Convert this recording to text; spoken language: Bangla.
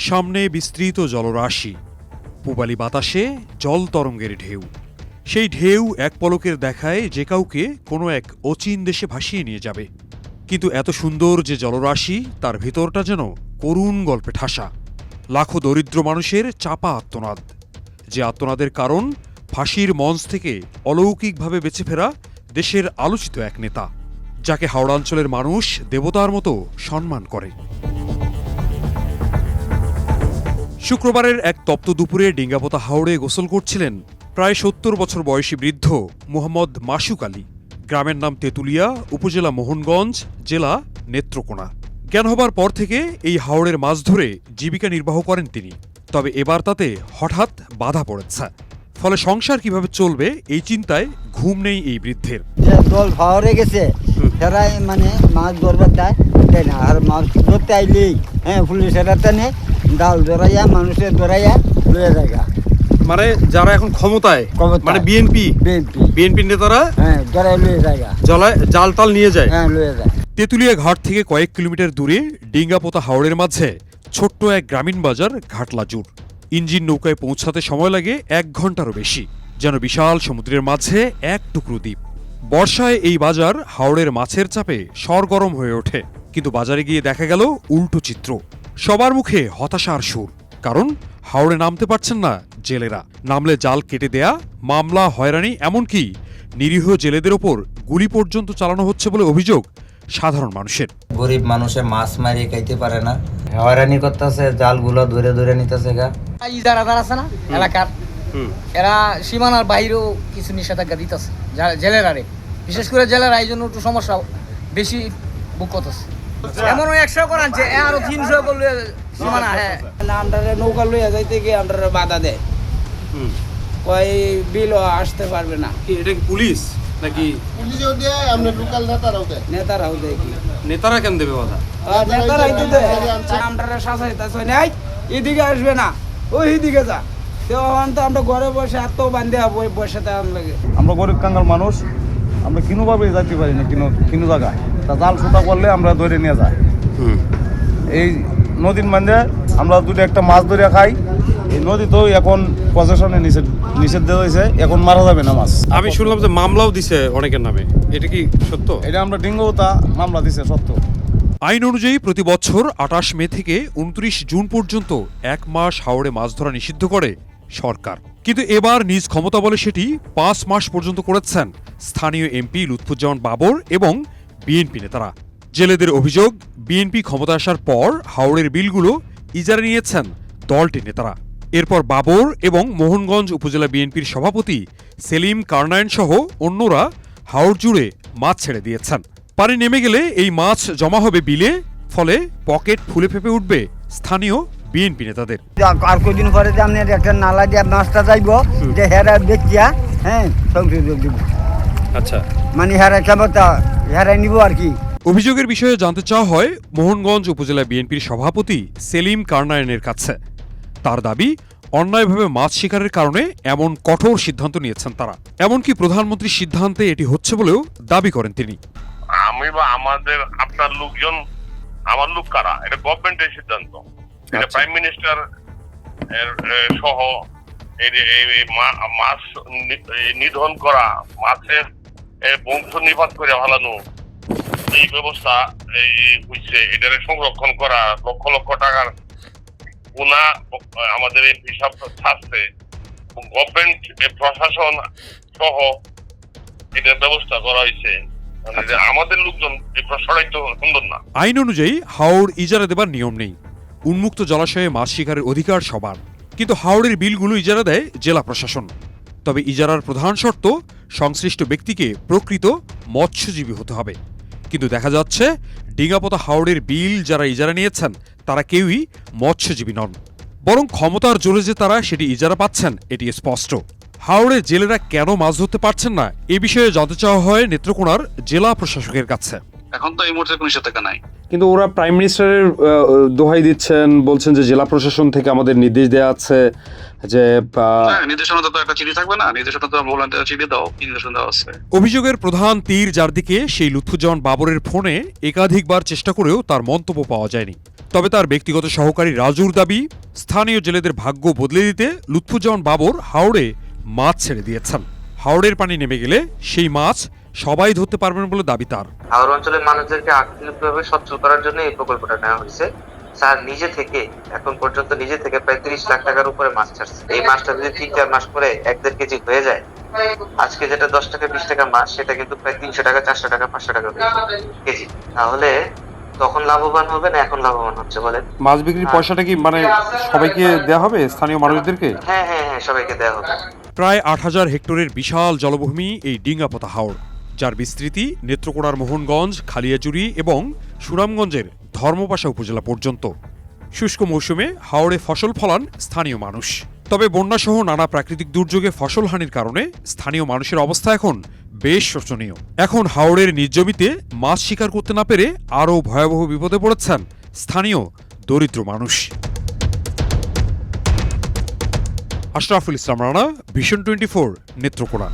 সামনে বিস্তৃত জলরাশি, পূবালি বাতাসে জল তরঙ্গের ঢেউ। সেই ঢেউ এক পলকের দেখায় যে কাউকে কোনো এক অচিন দেশে ভাসিয়ে নিয়ে যাবে। কিন্তু এত সুন্দর যে জলরাশি, তার ভেতরটা যেন করুণ গল্পে ঠাসা। লাখো দরিদ্র মানুষের চাপা আর্তনাদ, যে আর্তনাদের কারণ ফাঁসির মঞ্চ থেকে অলৌকিকভাবে বেঁচে ফেরা দেশের আলোচিত এক নেতা, যাকে হাওড়াঞ্চলের মানুষ দেবতার মতো সম্মান করে। শুক্রবারের এক তপ্ত দুপুরে ডিঙ্গাপোতা হাওড়ে গোসল করছিলেন প্রায় ৭০ বছর বয়সী বৃদ্ধ মোহাম্মদ মাসুক আলী। গ্রামের নাম তেঁতুলিয়া, উপজেলা মোহনগঞ্জ, জেলা নেত্রকোনা। জ্ঞান হবার পর থেকে এই হাওড়ের মাছ ধরে জীবিকা নির্বাহ করেন তিনি। তবে এবার তাতে হঠাৎ বাধা পড়েছে। ফলে সংসার কিভাবে চলবে এই চিন্তায় ঘুম নেই এই বৃদ্ধের। দল হাওড়ে গেছে, তারাই মানে মাছ ধরবার দেয় না। আর মাছ ধরতে আইলেই পুলিশের টানে ডাল ধরাইয়া মানুষের ধরাইয়া লয়ে জায়গা। মানে যারা এখন ক্ষমতায়, মানে বিএনপি নেতারা ধরাই লয়ে জায়গা, জাল টাল নিয়ে যায়। লয়ে যায়। তেঁতুলিয়া ঘাট থেকে কয়েক কিলোমিটার দূরে ডিঙ্গাপোতা হাওড়ের মাঝে ছোট্ট এক গ্রামীণ বাজার ঘাটলাজুর। ইঞ্জিন নৌকায় পৌঁছাতে সময় লাগে ১ ঘন্টারও বেশি, যেন বিশাল সমুদ্রের মাঝে এক টুকরো দ্বীপ। বর্ষায় এই বাজার হাওড়ের মাছের চাপে সরগরম হয়ে ওঠে। কিন্তু বাজারে গিয়ে দেখা গেল উল্টো চিত্র। সবার মুখে হতাশার সুর, কারণ হাওড়ে নামতে পারছেন না জেলেরা। নামলে জাল কেটে দেয়া, মামলা, হয়রানি, এমনকি নিরীহ জেলেদের ওপর গুলি পর্যন্ত চালানো হচ্ছে বলে অভিযোগ সাধারণ মানুষের। গরিব মানুষে মাছ মারিয়ে খাইতে পারে না, হয়রানি করতেছে, জালগুলো ধরে ধরে নিতেছে গা। যারা আছে না এলাকার, এরা সীমানার বাইরেও কিছু নিষেধাজ্ঞা দিতেছে জেলেরারে, বিশেষ করে জেলেরা এই জন্য একটু সমস্যা বেশি বুক করতেছে। এমন 100 করে আনছে, আরো 300 করলে সীমানা। আন্ডারে নৌকা লইয়া যাইতে গিয়ে আন্ডারে বাধা দেয়, কয় বিলও আসতে পারবে না। এটা কি পুলিশ নাকি? পুলিশও দেয়, আমরা লোকাল নেতারাও দেয়। নেতারাও দেয় কি? নেতারা কেন দেবে বাধা? নেতারাই তো দেয়। আন্ডারে শাসাইতেছে, নাই এদিকে আসবে না, ওই দিকে যা। তখন তো আমরা ঘরে বসে এত বান্ধে বসে থাকার লাগে। আমরা গরিব কাঙ্গাল মানুষ, আমরা কিনোভাবে যাইতে পারি না কিনো জায়গায়। তা জাল সুতা করলে আমরা ধরে নিয়ে যাই। এই নদীর মাঝে আমরা দুটো একটা মাছ ধরে খাই। এই নদী তো এখন প্রশাসনে নিষেধ দেওয়া হয়েছে, এখন মারা যাবে না মাছ। আমি শুনলাম যে মামলাও দিছে অনেকের নামে, এটা কি সত্য? এটা আমরা ডিঙ্গোতা মামলা দিছে, সত্য। আইন অনুযায়ী প্রতি বছর ২৮ মে থেকে ২৯ জুন পর্যন্ত ১ মাস হাওড়ে মাছ ধরা নিষিদ্ধ করে সরকার। কিন্তু এবার নিজ ক্ষমতা বলে সেটি ৫ মাস পর্যন্ত করেছেন স্থানীয় এমপি লুৎফুজ্জামান বাবর এবং বিএনপি নেতারা। জেলেদের অভিযোগ, বিএনপি ক্ষমতা আসার পর হাওড়ের বিলগুলো ইজারা নিয়েছেন দলটির নেতারা। এরপর বাবর এবং মোহনগঞ্জ উপজেলা বিএনপির সভাপতি সেলিম কারনায়ন সহ অন্যরা হাওড় জুড়ে মাছ ছেড়ে দিয়েছেন। পানি নেমে গেলে এই মাছ জমা হবে বিলে, ফলে পকেট ফুলে ফেপে উঠবে স্থানীয় বিএনপি নেতাদের। আর কদিন পরে যে আপনি একটা নালা দিয়ে মাছটা যাইব, যে হেরা দেখিয়া সংশোধন দিব। আচ্ছা, মানে হেরা ক্ষমতা হেরাই নিব আর কি। অভিযোগের বিষয়ে জানতে চাওয়া হয় মোহনগঞ্জ উপজেলা বিএনপির সভাপতি সেলিম কারনায়নের কাছে। তার দাবি, অন্যায়ভাবে মাছ শিকারের কারণে এমন কঠোর সিদ্ধান্ত নিয়েছেন তারা। এমনকি প্রধানমন্ত্রীর সিদ্ধান্তে এটি হচ্ছে বলেও দাবি করেন তিনি। আমি বা আমাদের আপনার লোকজন, আমার লোক কারা, এটা গভর্নমেন্টের সিদ্ধান্ত। এটা প্রাইম মিনিস্টার সহ মাছ নিধন করা, মাছের বংশ নিপাত করে ফেলানো, এই ব্যবস্থা হয়েছে। এটার সংরক্ষণ করা, লক্ষ লক্ষ টাকার গুণা আমাদের এমপি সব থাকছে, গভর্নমেন্ট প্রশাসন সহ এটার ব্যবস্থা করা হয়েছে। আমাদের লোকজন সরাই তো সুন্দর না। আইন অনুযায়ী হাওড় ইজারা দেবার নিয়ম নেই। উন্মুক্ত জলাশয়ে মাছ শিকারের অধিকার সবার, কিন্তু হাওড়ের বিলগুলো ইজারা দেয় জেলা প্রশাসন। তবে ইজারার প্রধান শর্ত, সংশ্লিষ্ট ব্যক্তিকে প্রকৃত মৎস্যজীবী হতে হবে। কিন্তু দেখা যাচ্ছে ডিঙ্গাপোতা হাওড়ের বিল যারা ইজারা নিয়েছেন তারা কেউই মৎস্যজীবী নন, বরং ক্ষমতার জোরে যে তারা সেটি ইজারা পাচ্ছেন এটি স্পষ্ট। হাওড়ের জেলেরা কেন মাছ ধরতে পারছেন না, এ বিষয়ে জানতে চাওয়া হয় নেত্রকোনার জেলা প্রশাসকের কাছে। এখন তো এই মুহূর্তে কোনো নিষেধাজ্ঞা নাই, কিন্তু ওরা প্রাইম মিনিস্টারের দোহাই দিচ্ছেন, বলছেন যে জেলা প্রশাসন থেকে আমাদের নির্দেশ দেওয়া আছে যে নির্দেশনা তো একটা চিঠি থাকবে না, নির্দেশনা তো বললেন চিঠি দাও, নির্দেশনা দেওয়া আছে। অভিযোগের প্রধান তীর যার দিকে, সেই লুৎফুজ্জামান বাবরের ফোনে একাধিকবার চেষ্টা করেও তার মন্তব্য পাওয়া যায়নি। তবে তার ব্যক্তিগত সহকারী রাজুর দাবি, স্থানীয় জেলেদের ভাগ্য বদলে দিতে লুৎফুজ্জামান বাবর হাওড়ে মাছ ছেড়ে দিয়েছেন। হাওড়ের পানি নেমে গেলে সেই মাছ সবাই ধরতে পারবেন বলে দাবি তার। হাওড় অঞ্চলের মানুষদেরকে আর্থিকভাবে সচ্ছল করার জন্য এই প্রকল্পটা নেওয়া হয়েছে। স্যার নিজে থেকে এখন পর্যন্ত নিজে থেকে প্রায় 30 লাখ টাকার উপরে মাছ ছাড়ছে। এই মাছটা যদি 3-4 মাস পরে 1-1.5 কেজি হয়ে যায়, আজকে যেটা 10 টাকা 20 টাকা মাছ, সেটা কিন্তু প্রায় 300 টাকা 400 টাকা 500 টাকা কেজি। তাহলে তখন লাভবান হবে না এখন লাভবান হচ্ছে বলেন? মাছ বিক্রির পয়সাটা কি মানে সবাইকে দেওয়া হবে, স্থানীয় মানুষদেরকে? হ্যাঁ হ্যাঁ হ্যাঁ, সবাইকে দেওয়া হবে। প্রায় 8,000 হেক্টরের বিশাল জলভূমি এই ডিঙ্গাপোতা হাওড়, যার বিস্তৃতি নেত্রকোনার মোহনগঞ্জ, খালিয়াজুড়ি এবং সুনামগঞ্জের ধর্মপাশা উপজেলা পর্যন্ত। শুষ্ক মৌসুমে হাওড়ে ফসল ফলান স্থানীয় মানুষ। তবে বন্যাসহ নানা প্রাকৃতিক দুর্যোগে ফসলহানির কারণে স্থানীয় মানুষের অবস্থা এখন বেশ শোচনীয়। এখন হাওড়ের নিজ জমিতে মাছ শিকার করতে না পেরে আরও ভয়াবহ বিপদে পড়েছেন স্থানীয় দরিদ্র মানুষ। আশরাফুল ইসলাম রানা, ভিশন 24, নেত্রকোনা।